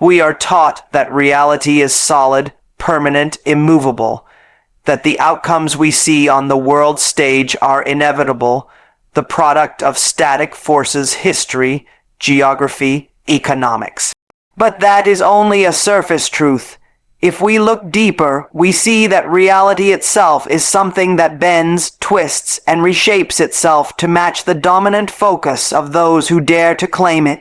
We are taught that reality is solid, permanent, immovable, that the outcomes we see on the world stage are inevitable, the product of static forces, history, geography, economics. But that is only a surface truth. If we look deeper, we see that reality itself is something that bends, twists, and reshapes itself to match the dominant focus of those who dare to claim it.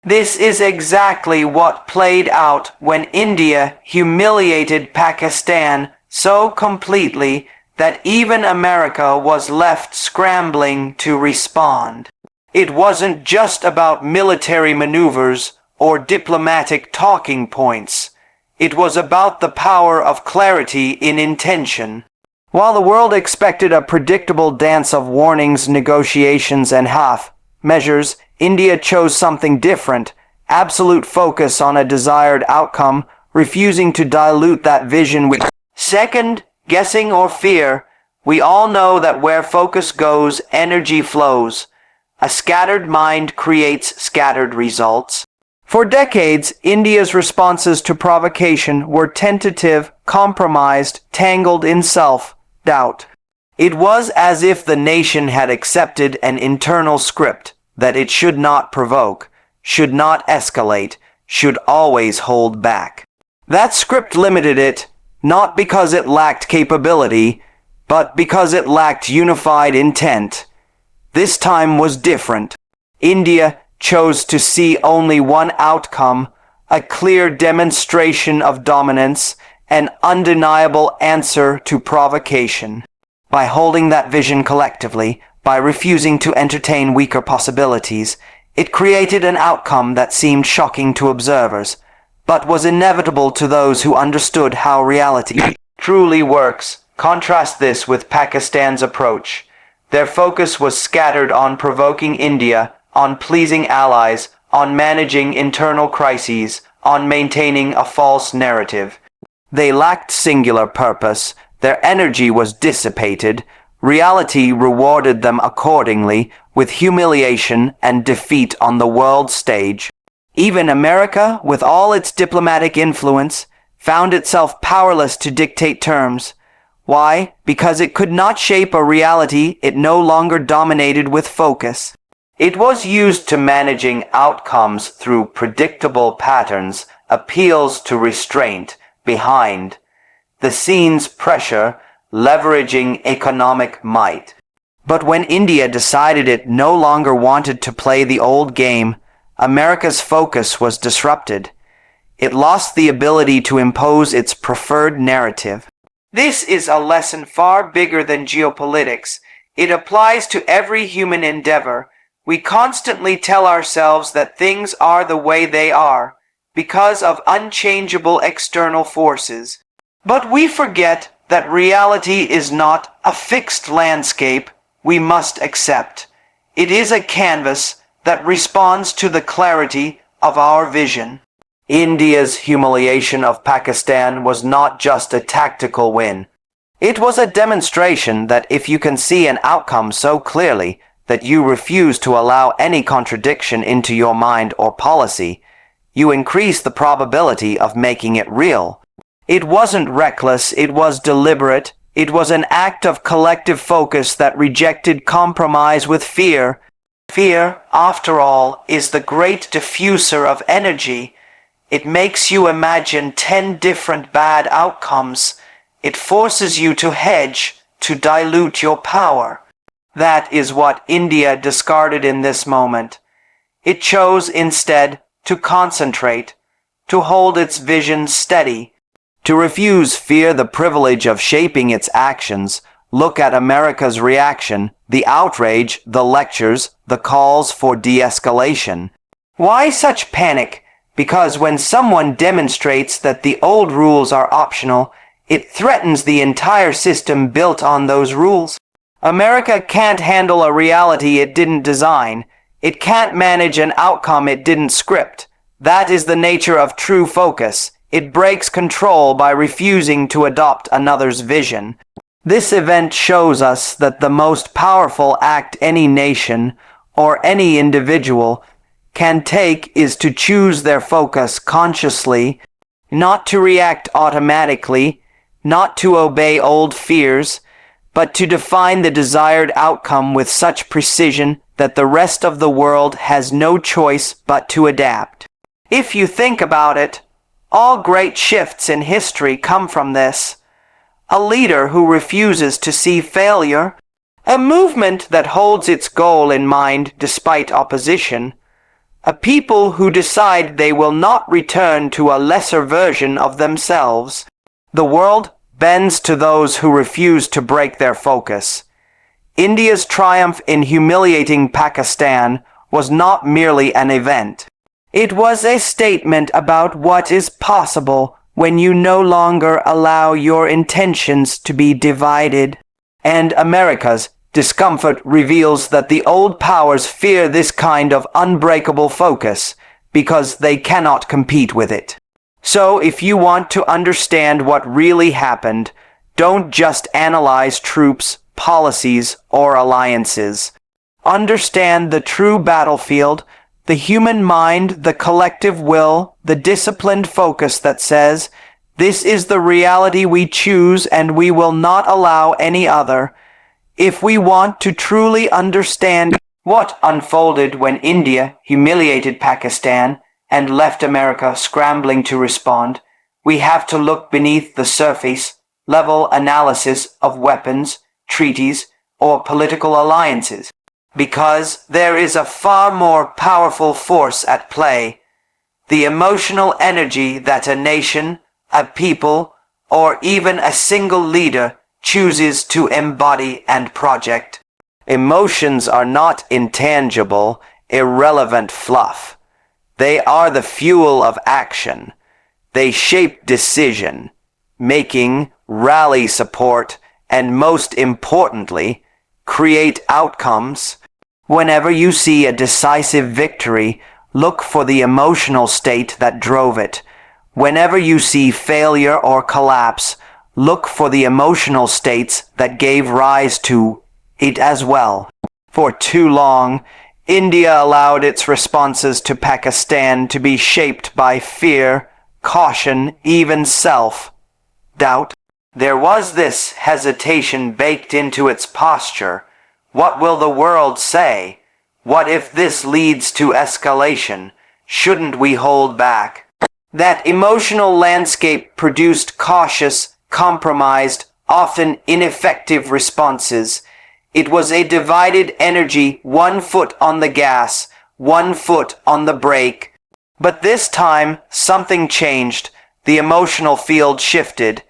This is exactly what played out when India humiliated Pakistan so completely that even America was left scrambling to respond. It wasn't just about military maneuvers or diplomatic talking points. It was about the power of clarity in intention. While the world expected a predictable dance of warnings, negotiations, and half measures, India chose something different, absolute focus on a desired outcome, refusing to dilute that vision with second guessing or fear. We all know that where focus goes, energy flows. A scattered mind creates scattered results. For decades, India's responses to provocation were tentative, compromised, tangled in self-doubt. It was as if the nation had accepted an internal script that it should not provoke, should not escalate, should always hold back. That script limited it, not because it lacked capability, but because it lacked unified intent. This time was different. India chose to see only one outcome, a clear demonstration of dominance, an undeniable answer to provocation. By holding that vision collectively, by refusing to entertain weaker possibilities, it created an outcome that seemed shocking to observers, but was inevitable to those who understood how reality truly works. Contrast this with Pakistan's approach. Their focus was scattered on provoking India, on pleasing allies, on managing internal crises, on maintaining a false narrative. They lacked singular purpose. Their energy was dissipated. Reality rewarded them accordingly with humiliation and defeat on the world stage. Even America, with all its diplomatic influence, found itself powerless to dictate terms. Why? Because it could not shape a reality it no longer dominated with focus. It was used to managing outcomes through predictable patterns, appeals to restraint, behind the scenes pressure, leveraging economic might. But when India decided it no longer wanted to play the old game, America's focus was disrupted. It lost the ability to impose its preferred narrative. This is a lesson far bigger than geopolitics. It applies to every human endeavor. We constantly tell ourselves that things are the way they are because of unchangeable external forces. But we forget that reality is not a fixed landscape we must accept. It is a canvas that responds to the clarity of our vision. India's humiliation of Pakistan was not just a tactical win. It was a demonstration that if you can see an outcome so clearly that you refuse to allow any contradiction into your mind or policy, you increase the probability of making it real. It wasn't reckless, it was deliberate. It was an act of collective focus that rejected compromise with fear. Fear, after all, is the great diffuser of energy. It makes you imagine 10 different bad outcomes. It forces you to hedge, to dilute your power. That is what India discarded in this moment. It chose instead to concentrate, to hold its vision steady, to refuse fear the privilege of shaping its actions. Look at America's reaction, the outrage, the lectures, the calls for de-escalation. Why such panic? Because when someone demonstrates that the old rules are optional, it threatens the entire system built on those rules. America can't handle a reality it didn't design. It can't manage an outcome it didn't script. That is the nature of true focus. It breaks control by refusing to adopt another's vision. This event shows us that the most powerful act any nation or any individual can take is to choose their focus consciously, not to react automatically, not to obey old fears, but to define the desired outcome with such precision that the rest of the world has no choice but to adapt. If you think about it, all great shifts in history come from this. A leader who refuses to see failure, a movement that holds its goal in mind despite opposition, a people who decide they will not return to a lesser version of themselves. The world bends to those who refuse to break their focus. India's triumph in humiliating Pakistan was not merely an event. It was a statement about what is possible when you no longer allow your intentions to be divided. And America's discomfort reveals that the old powers fear this kind of unbreakable focus because they cannot compete with it. So if you want to understand what really happened, don't just analyze troops, policies, or alliances. Understand the true battlefield, the human mind, the collective will, the disciplined focus that says, this is the reality we choose and we will not allow any other. If we want to truly understand what unfolded when India humiliated Pakistan and left America scrambling to respond, we have to look beneath the surface level analysis of weapons, treaties, or political alliances. Because there is a far more powerful force at play, the emotional energy that a nation, a people, or even a single leader chooses to embody and project. Emotions are not intangible, irrelevant fluff. They are the fuel of action. They shape decision, making, rally support, and most importantly, create outcomes. Whenever you see a decisive victory, look for the emotional state that drove it. Whenever you see failure or collapse, look for the emotional states that gave rise to it as well. For too long, India allowed its responses to Pakistan to be shaped by fear, caution, even self-doubt. There was this hesitation baked into its posture. What will the world say? What if this leads to escalation? Shouldn't we hold back? That emotional landscape produced cautious, compromised, often ineffective responses. It was a divided energy, 1 foot on the gas, 1 foot on the brake. But this time, something changed. The emotional field shifted.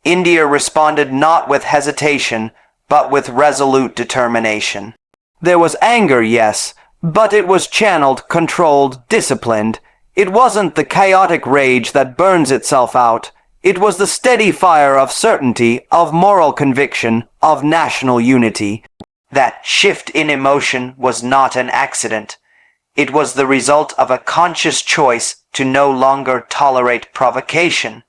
India responded not with hesitation, but with resolute determination. There was anger, yes, but it was channeled, controlled, disciplined. It wasn't the chaotic rage that burns itself out. It was the steady fire of certainty, of moral conviction, of national unity. That shift in emotion was not an accident. It was the result of a conscious choice to no longer tolerate provocation.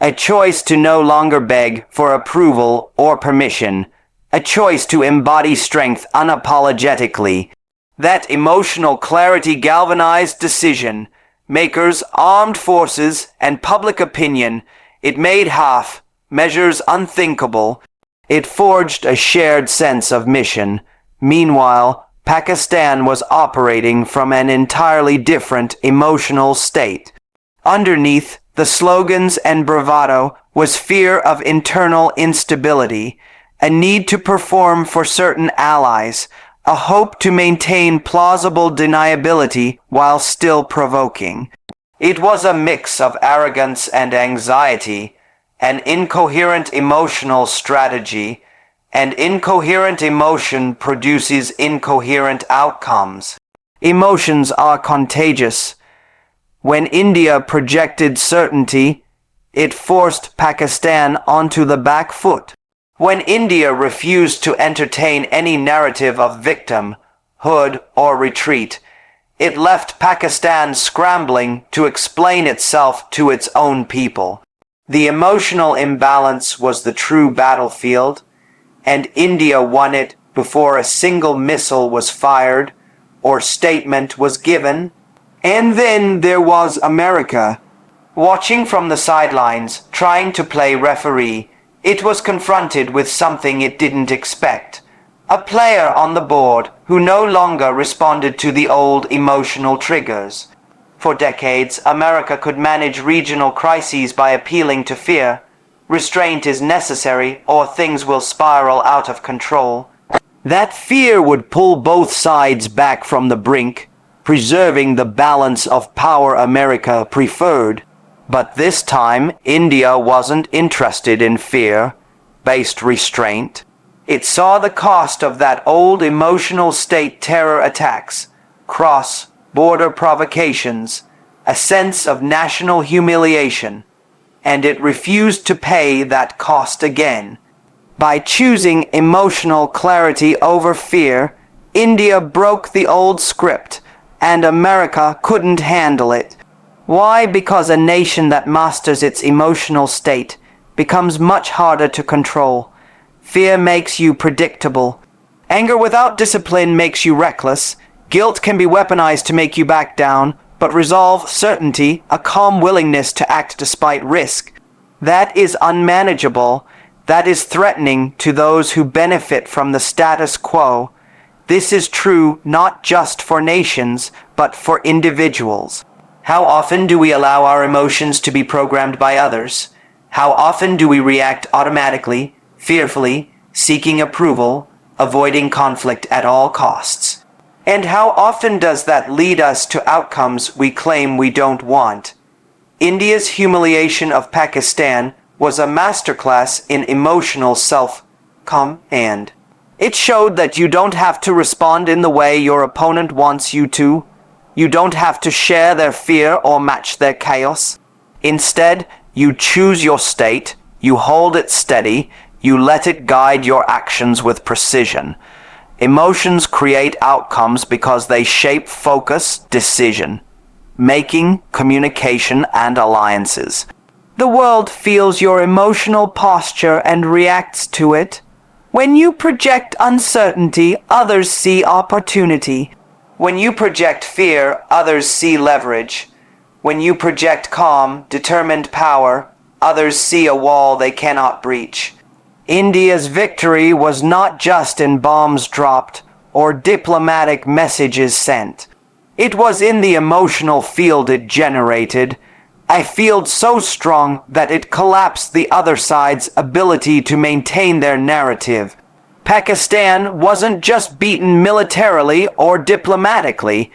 A choice to no longer beg for approval or permission. A choice to embody strength unapologetically. That emotional clarity galvanized decision, makers, armed forces, and public opinion. It made half measures unthinkable. It forged a shared sense of mission. Meanwhile, Pakistan was operating from an entirely different emotional state. Underneath the slogans and bravado was fear of internal instability, a need to perform for certain allies, a hope to maintain plausible deniability while still provoking. It was a mix of arrogance and anxiety, an incoherent emotional strategy, and incoherent emotion produces incoherent outcomes. Emotions are contagious. When India projected certainty, it forced Pakistan onto the back foot. When India refused to entertain any narrative of victimhood or retreat, it left Pakistan scrambling to explain itself to its own people. The emotional imbalance was the true battlefield, and India won it before a single missile was fired or statement was given And then there was America. Watching from the sidelines, trying to play referee, it was confronted with something it didn't expect. A player on the board who no longer responded to the old emotional triggers. For decades, America could manage regional crises by appealing to fear. Restraint is necessary, or things will spiral out of control. That fear would pull both sides back from the brink, preserving the balance of power America preferred. But this time, India wasn't interested in fear-based restraint. It saw the cost of that old emotional state terror attacks, cross-border provocations, a sense of national humiliation, and it refused to pay that cost again. By choosing emotional clarity over fear, India broke the old script, and America couldn't handle it. Why? Because a nation that masters its emotional state becomes much harder to control. Fear makes you predictable. Anger without discipline makes you reckless. Guilt can be weaponized to make you back down, but resolve, certainty, a calm willingness to act despite risk. That is unmanageable. That is threatening to those who benefit from the status quo. This is true not just for nations, but for individuals. How often do we allow our emotions to be programmed by others? How often do we react automatically, fearfully, seeking approval, avoiding conflict at all costs? And how often does that lead us to outcomes we claim we don't want? India's humiliation of Pakistan was a masterclass in emotional self-command. It showed that you don't have to respond in the way your opponent wants you to. You don't have to share their fear or match their chaos. Instead, you choose your state, you hold it steady, you let it guide your actions with precision. Emotions create outcomes because they shape focus, decision, making, communication, and alliances. The world feels your emotional posture and reacts to it. When you project uncertainty, others see opportunity. When you project fear, others see leverage. When you project calm, determined power, others see a wall they cannot breach. India's victory was not just in bombs dropped or diplomatic messages sent. It was in the emotional field it generated, a field so strong that it collapsed the other side's ability to maintain their narrative. Pakistan wasn't just beaten militarily or diplomatically.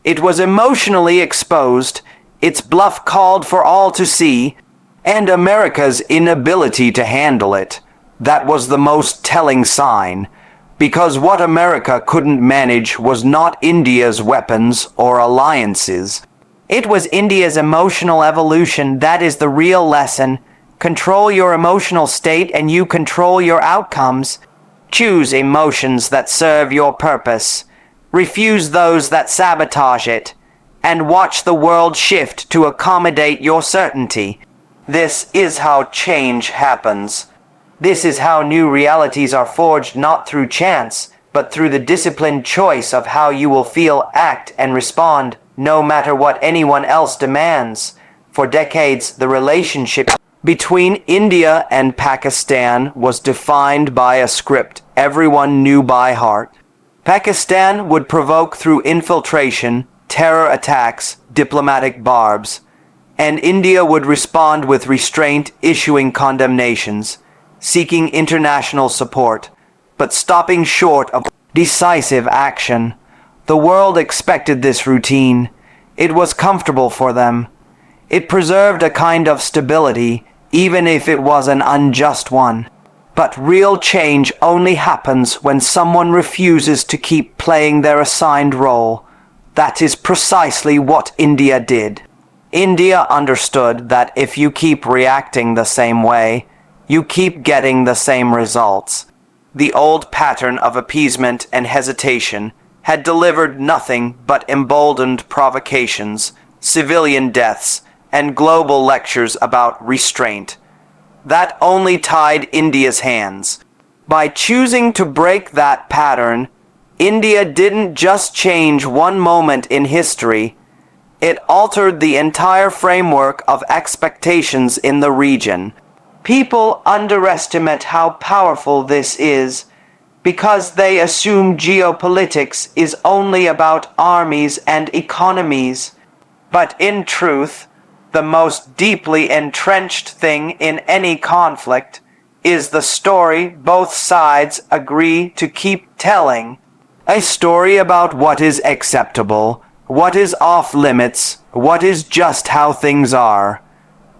It was emotionally exposed, its bluff called for all to see, and America's inability to handle it. That was the most telling sign, because what America couldn't manage was not India's weapons or alliances. It was India's emotional evolution. That is the real lesson. Control your emotional state and you control your outcomes. Choose emotions that serve your purpose. Refuse those that sabotage it. And watch the world shift to accommodate your certainty. This is how change happens. This is how new realities are forged not through chance, but through the disciplined choice of how you will feel, act, and respond, no matter what anyone else demands. For decades, the relationship between India and Pakistan was defined by a script everyone knew by heart. Pakistan would provoke through infiltration, terror attacks, diplomatic barbs, and India would respond with restraint, issuing condemnations, seeking international support, but stopping short of decisive action. The world expected this routine. It was comfortable for them. It preserved a kind of stability, even if it was an unjust one. But real change only happens when someone refuses to keep playing their assigned role. That is precisely what India did. India understood that if you keep reacting the same way, you keep getting the same results. The old pattern of appeasement and hesitation had delivered nothing but emboldened provocations, civilian deaths, and global lectures about restraint. That only tied India's hands. By choosing to break that pattern, India didn't just change one moment in history, It altered the entire framework of expectations in the region. People underestimate how powerful this is because they assume geopolitics is only about armies and economies. But in truth, the most deeply entrenched thing in any conflict is the story both sides agree to keep telling. A story about what is acceptable, what is off limits, what is just how things are.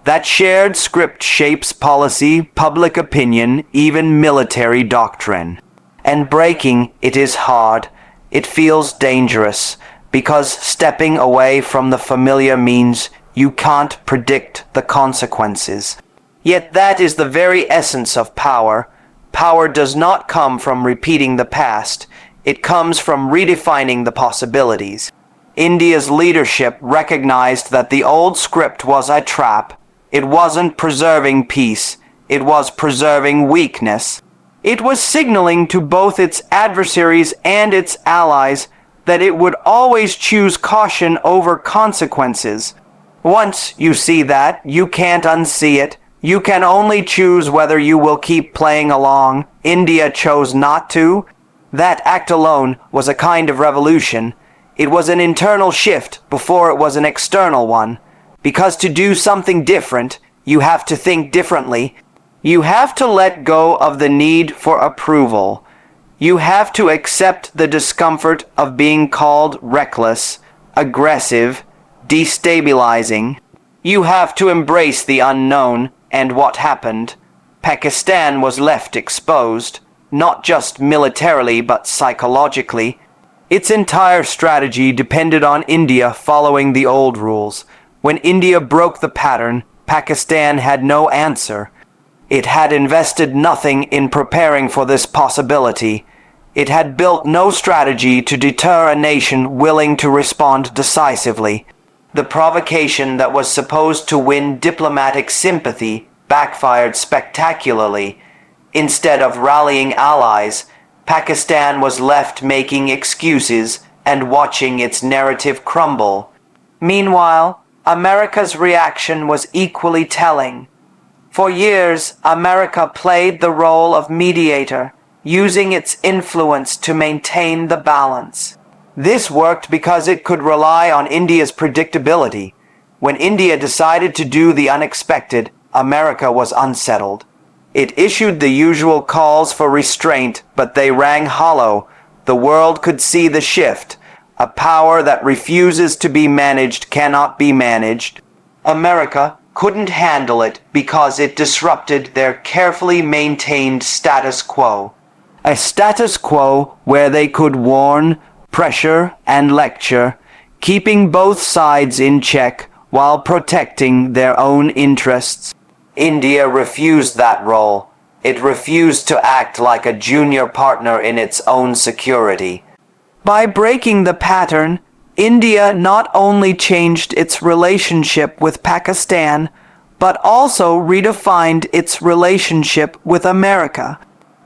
That shared script shapes policy, public opinion, even military doctrine. And breaking it is hard. It feels dangerous, because stepping away from the familiar means you can't predict the consequences. Yet that is the very essence of power. Power does not come from repeating the past. It comes from redefining the possibilities. India's leadership recognized that the old script was a trap. It wasn't preserving peace. It was preserving weakness. It was signaling to both its adversaries and its allies that it would always choose caution over consequences. Once you see that, you can't unsee it. You can only choose whether you will keep playing along. India chose not to. That act alone was a kind of revolution. It was an internal shift before it was an external one. Because to do something different, you have to think differently. You have to let go of the need for approval. You have to accept the discomfort of being called reckless, aggressive, destabilizing. You have to embrace the unknown. And what happened? Pakistan was left exposed, not just militarily but psychologically. Its entire strategy depended on India following the old rules. When India broke the pattern, Pakistan had no answer. It had invested nothing in preparing for this possibility. It had built no strategy to deter a nation willing to respond decisively. The provocation that was supposed to win diplomatic sympathy backfired spectacularly. Instead of rallying allies, Pakistan was left making excuses and watching its narrative crumble. Meanwhile, America's reaction was equally telling. For years, America played the role of mediator, using its influence to maintain the balance. This worked because it could rely on India's predictability. When India decided to do the unexpected, America was unsettled. It issued the usual calls for restraint, but they rang hollow. The world could see the shift. A power that refuses to be managed cannot be managed. America couldn't handle it because it disrupted their carefully maintained status quo. A status quo where they could warn, pressure, and lecture, keeping both sides in check while protecting their own interests. India refused that role. It refused to act like a junior partner in its own security. By breaking the pattern, India not only changed its relationship with Pakistan, but also redefined its relationship with America.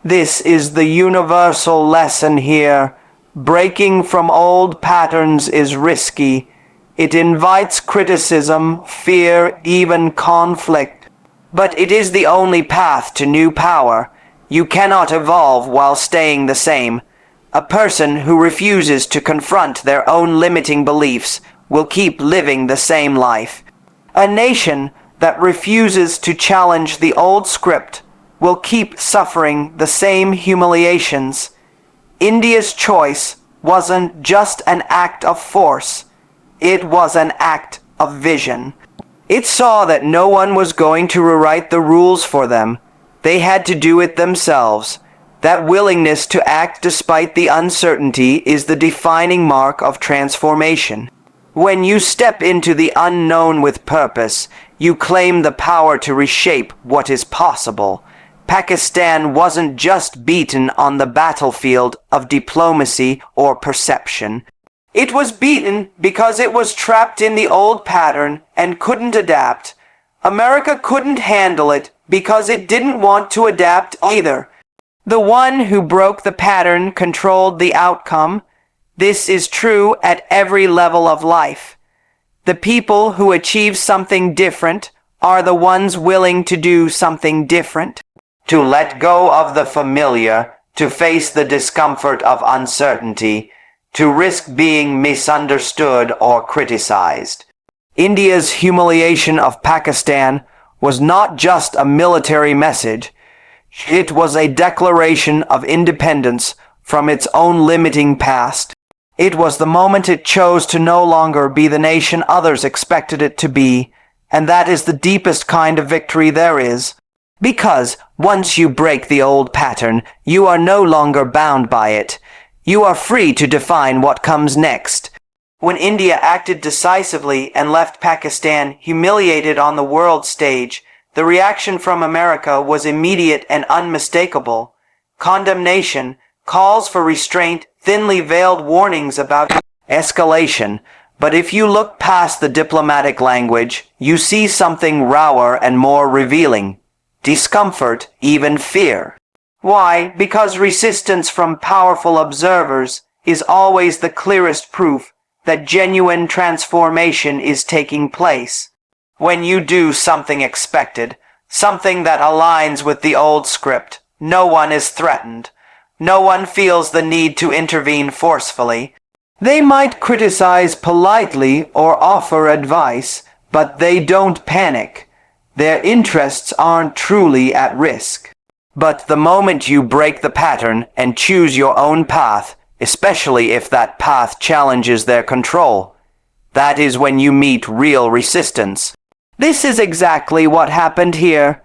This is the universal lesson here. Breaking from old patterns is risky. It invites criticism, fear, even conflict. But it is the only path to new power. You cannot evolve while staying the same. A person who refuses to confront their own limiting beliefs will keep living the same life. A nation that refuses to challenge the old script will keep suffering the same humiliations. India's choice wasn't just an act of force. It was an act of vision. It saw that no one was going to rewrite the rules for them. They had to do it themselves. That willingness to act despite the uncertainty is the defining mark of transformation. When you step into the unknown with purpose, you claim the power to reshape what is possible. Pakistan wasn't just beaten on the battlefield of diplomacy or perception. It was beaten because it was trapped in the old pattern and couldn't adapt. America couldn't handle it because it didn't want to adapt either. The one who broke the pattern controlled the outcome. This is true at every level of life. The people who achieve something different are the ones willing to do something different. To let go of the familiar, to face the discomfort of uncertainty, to risk being misunderstood or criticized. India's humiliation of Pakistan was not just a military message. It was a declaration of independence from its own limiting past. It was the moment it chose to no longer be the nation others expected it to be, and that is the deepest kind of victory there is. Because once you break the old pattern, you are no longer bound by it. You are free to define what comes next. When India acted decisively and left Pakistan humiliated on the world stage, the reaction from America was immediate and unmistakable. Condemnation, calls for restraint, thinly veiled warnings about escalation. But if you look past the diplomatic language, you see something rawer and more revealing. Discomfort, even fear. Why? Because resistance from powerful observers is always the clearest proof that genuine transformation is taking place. When you do something expected, something that aligns with the old script, no one is threatened. No one feels the need to intervene forcefully. They might criticize politely or offer advice, but they don't panic. Their interests aren't truly at risk. But the moment you break the pattern and choose your own path, especially if that path challenges their control, that is when you meet real resistance. This is exactly what happened here.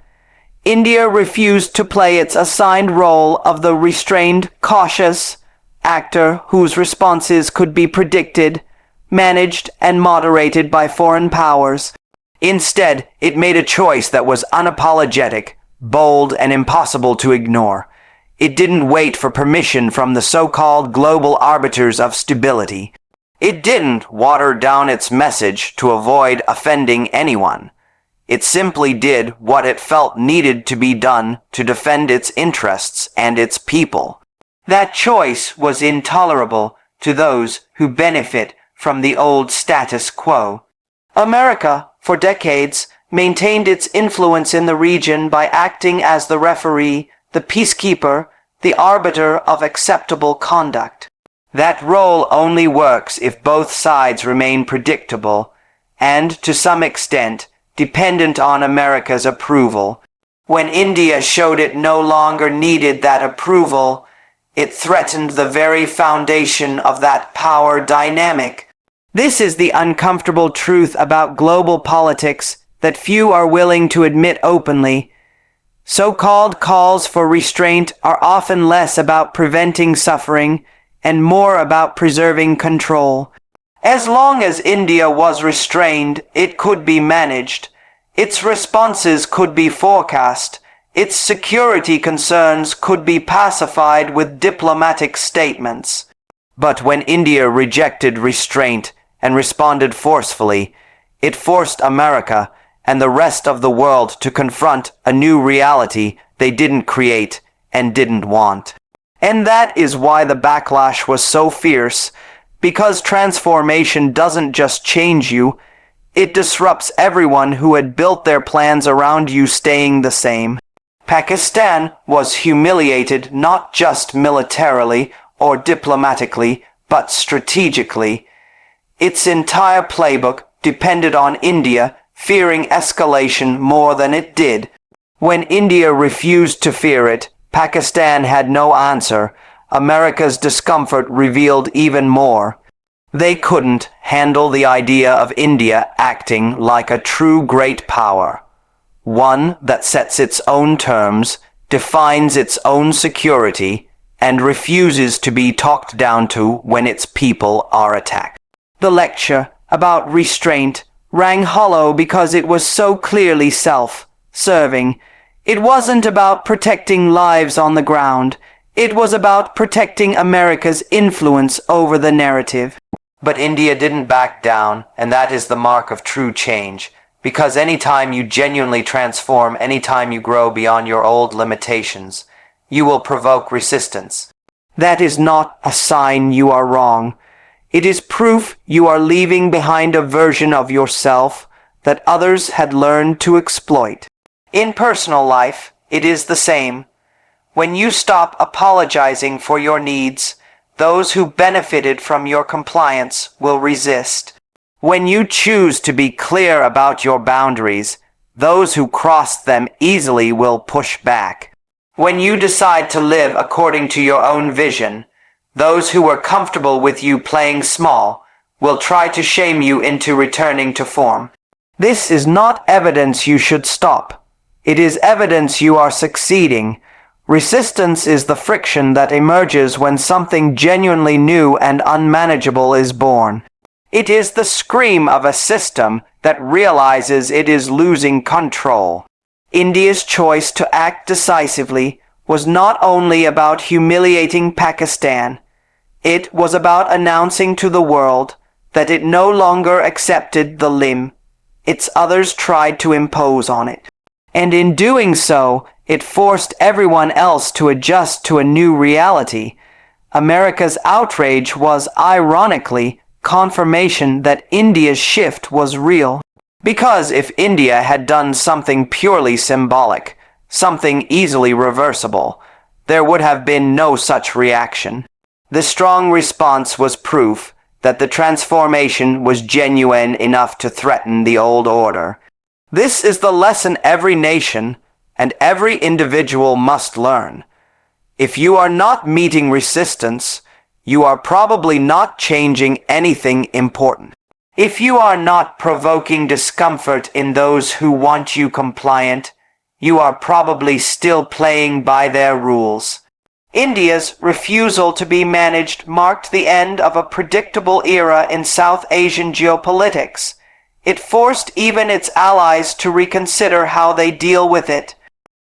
India refused to play its assigned role of the restrained, cautious actor whose responses could be predicted, managed, and moderated by foreign powers. Instead, it made a choice that was unapologetic, bold, and impossible to ignore. It didn't wait for permission from the so-called global arbiters of stability. It didn't water down its message to avoid offending anyone. It simply did what it felt needed to be done to defend its interests and its people. That choice was intolerable to those who benefit from the old status quo. America, for decades, maintained its influence in the region by acting as the referee, the peacekeeper, the arbiter of acceptable conduct. That role only works if both sides remain predictable and, to some extent, dependent on America's approval. When India showed it no longer needed that approval, it threatened the very foundation of that power dynamic. This is the uncomfortable truth about global politics that few are willing to admit openly. So-called calls for restraint are often less about preventing suffering and more about preserving control. As long as India was restrained, it could be managed. Its responses could be forecast. Its security concerns could be pacified with diplomatic statements. But when India rejected restraint and responded forcefully, it forced America and the rest of the world to confront a new reality they didn't create and didn't want. And that is why the backlash was so fierce, because transformation doesn't just change you, it disrupts everyone who had built their plans around you staying the same. Pakistan was humiliated not just militarily or diplomatically, but strategically. Its entire playbook depended on India fearing escalation more than it did. When India refused to fear it, Pakistan had no answer. America's discomfort revealed even more. They couldn't handle the idea of India acting like a true great power, one that sets its own terms, defines its own security, and refuses to be talked down to when its people are attacked. The lecture about restraint rang hollow because it was so clearly self-serving. It wasn't about protecting lives on the ground. It was about protecting America's influence over the narrative. But India didn't back down, and that is the mark of true change. Because anytime you genuinely transform, anytime you grow beyond your old limitations, you will provoke resistance. That is not a sign you are wrong. It is proof you are leaving behind a version of yourself that others had learned to exploit. In personal life, it is the same. When you stop apologizing for your needs, those who benefited from your compliance will resist. When you choose to be clear about your boundaries, those who crossed them easily will push back. When you decide to live according to your own vision, those who were comfortable with you playing small will try to shame you into returning to form. This is not evidence you should stop. It is evidence you are succeeding. Resistance is the friction that emerges when something genuinely new and unmanageable is born. It is the scream of a system that realizes it is losing control. India's choice to act decisively was not only about humiliating Pakistan. It was about announcing to the world that it no longer accepted the limb its others tried to impose on it. And in doing so, it forced everyone else to adjust to a new reality. America's outrage was, ironically, confirmation that India's shift was real. Because if India had done something purely symbolic, something easily reversible, there would have been no such reaction. The strong response was proof that the transformation was genuine enough to threaten the old order. This is the lesson every nation and every individual must learn. If you are not meeting resistance, you are probably not changing anything important. If you are not provoking discomfort in those who want you compliant, you are probably still playing by their rules. India's refusal to be managed marked the end of a predictable era in South Asian geopolitics. It forced even its allies to reconsider how they deal with it.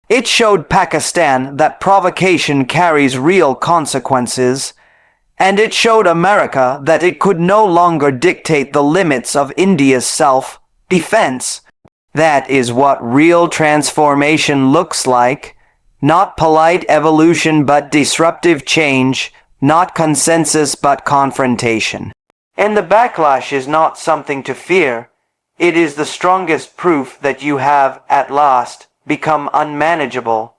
It showed Pakistan that provocation carries real consequences, and it showed America that it could no longer dictate the limits of India's self-defense. That is what real transformation looks like. Not polite evolution but disruptive change, not consensus but confrontation. And the backlash is not something to fear. It is the strongest proof that you have, at last, become unmanageable.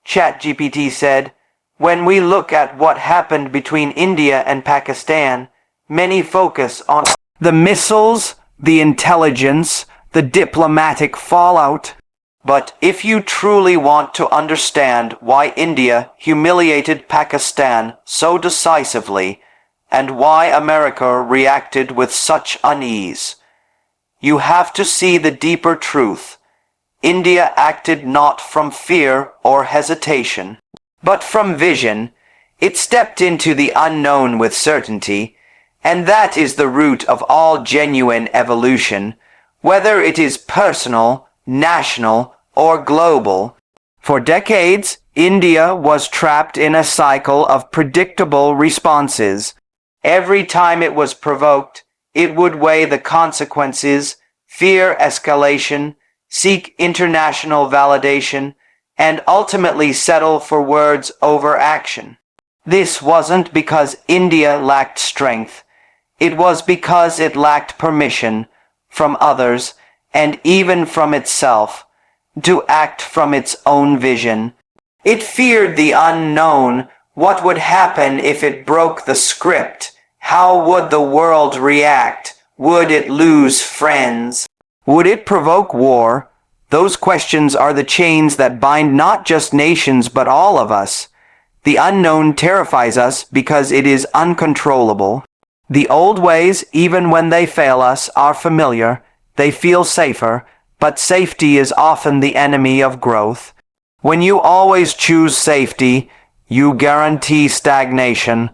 ChatGPT said, "When we look at what happened between India and Pakistan, many focus on the missiles, the intelligence, the diplomatic fallout. But if you truly want to understand why India humiliated Pakistan so decisively and why America reacted with such unease, you have to see the deeper truth. India acted not from fear or hesitation, but from vision. It stepped into the unknown with certainty, and that is the root of all genuine evolution, whether it is personal, national, or global. For decades, India was trapped in a cycle of predictable responses. Every time it was provoked, it would weigh the consequences, fear escalation, seek international validation, and ultimately settle for words over action. This wasn't because India lacked strength. It was because it lacked permission from others and even from itself to act from its own vision. It feared the unknown. What would happen if it broke the script? How would the world react? Would it lose friends? Would it provoke war? Those questions are the chains that bind not just nations but all of us. The unknown terrifies us because it is uncontrollable. The old ways, even when they fail us, are familiar. They feel safer, but safety is often the enemy of growth. When you always choose safety, you guarantee stagnation,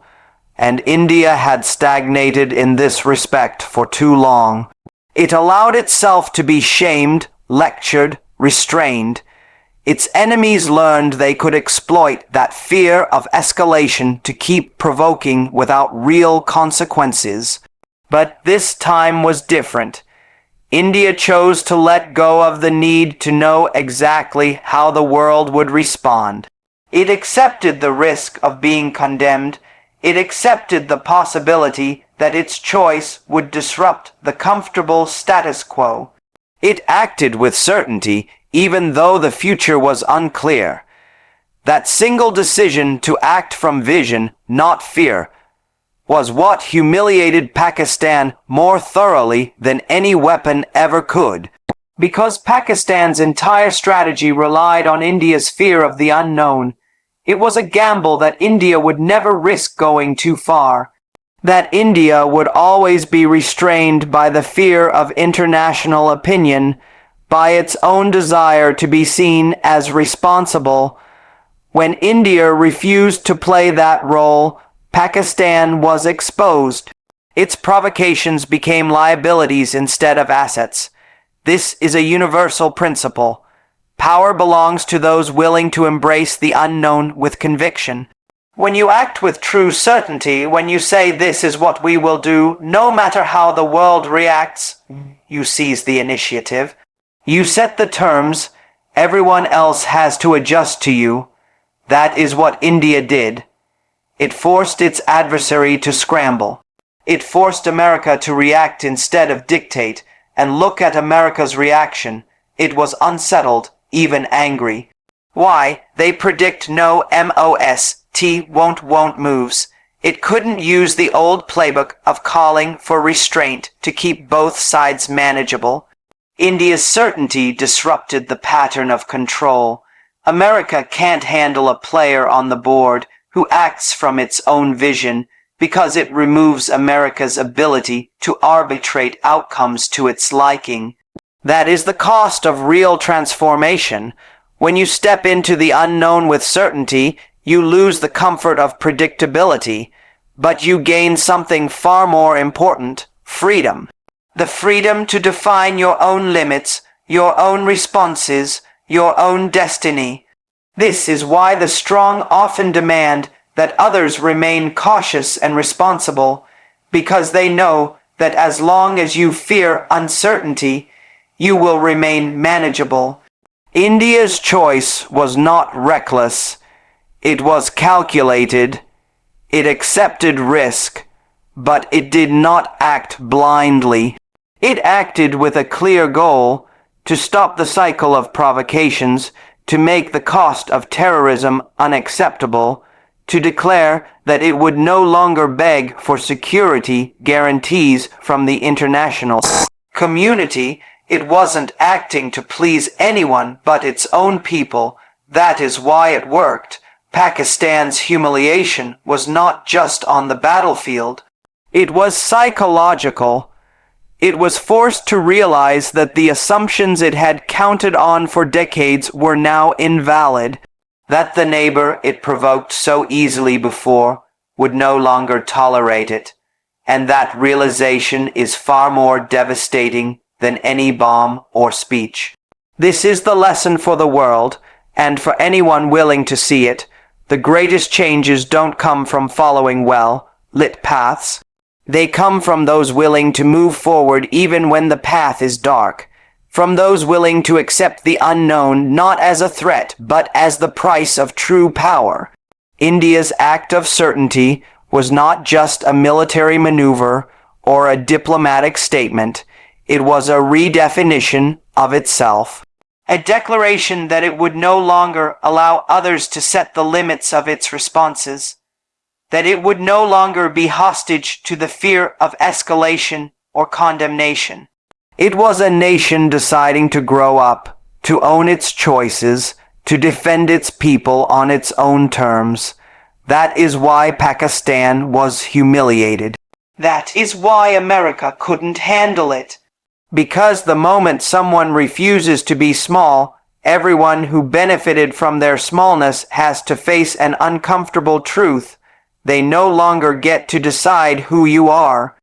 and India had stagnated in this respect for too long. It allowed itself to be shamed, lectured, restrained. Its enemies learned they could exploit that fear of escalation to keep provoking without real consequences. But this time was different. India chose to let go of the need to know exactly how the world would respond. It accepted the risk of being condemned. It accepted the possibility that its choice would disrupt the comfortable status quo. It acted with certainty, even though the future was unclear. That single decision to act from vision, not fear, was what humiliated Pakistan more thoroughly than any weapon ever could. Because Pakistan's entire strategy relied on India's fear of the unknown, it was a gamble that India would never risk going too far, that India would always be restrained by the fear of international opinion, by its own desire to be seen as responsible. When India refused to play that role, Pakistan was exposed. Its provocations became liabilities instead of assets. This is a universal principle. Power belongs to those willing to embrace the unknown with conviction. When you act with true certainty, when you say this is what we will do, no matter how the world reacts, you seize the initiative. You set the terms, everyone else has to adjust to you. That is what India did. It forced its adversary to scramble. It forced America to react instead of dictate, and look at America's reaction. It was unsettled, even angry. Why? They predict no won't moves. It couldn't use the old playbook of calling for restraint to keep both sides manageable. India's certainty disrupted the pattern of control. America can't handle a player on the board who acts from its own vision, because it removes America's ability to arbitrate outcomes to its liking. That is the cost of real transformation. When you step into the unknown with certainty, you lose the comfort of predictability, but you gain something far more important, freedom. The freedom to define your own limits, your own responses, your own destiny. This is why the strong often demand that others remain cautious and responsible, because they know that as long as you fear uncertainty, you will remain manageable. India's choice was not reckless. It was calculated. It accepted risk, but it did not act blindly. It acted with a clear goal: to stop the cycle of provocations, to make the cost of terrorism unacceptable, to declare that it would no longer beg for security guarantees from the international community. It wasn't acting to please anyone but its own people. That is why it worked. Pakistan's humiliation was not just on the battlefield. It was psychological. It was forced to realize that the assumptions it had counted on for decades were now invalid, that the neighbor it provoked so easily before would no longer tolerate it, and that realization is far more devastating than any bomb or speech. This is the lesson for the world, and for anyone willing to see it. The greatest changes don't come from following well-lit paths. They come from those willing to move forward even when the path is dark, from those willing to accept the unknown not as a threat but as the price of true power. India's act of certainty was not just a military maneuver or a diplomatic statement. It was a redefinition of itself, a declaration that it would no longer allow others to set the limits of its responses, that it would no longer be hostage to the fear of escalation or condemnation. It was a nation deciding to grow up, to own its choices, to defend its people on its own terms. That is why Pakistan was humiliated. That is why America couldn't handle it. Because the moment someone refuses to be small, everyone who benefited from their smallness has to face an uncomfortable truth. They no longer get to decide who you are.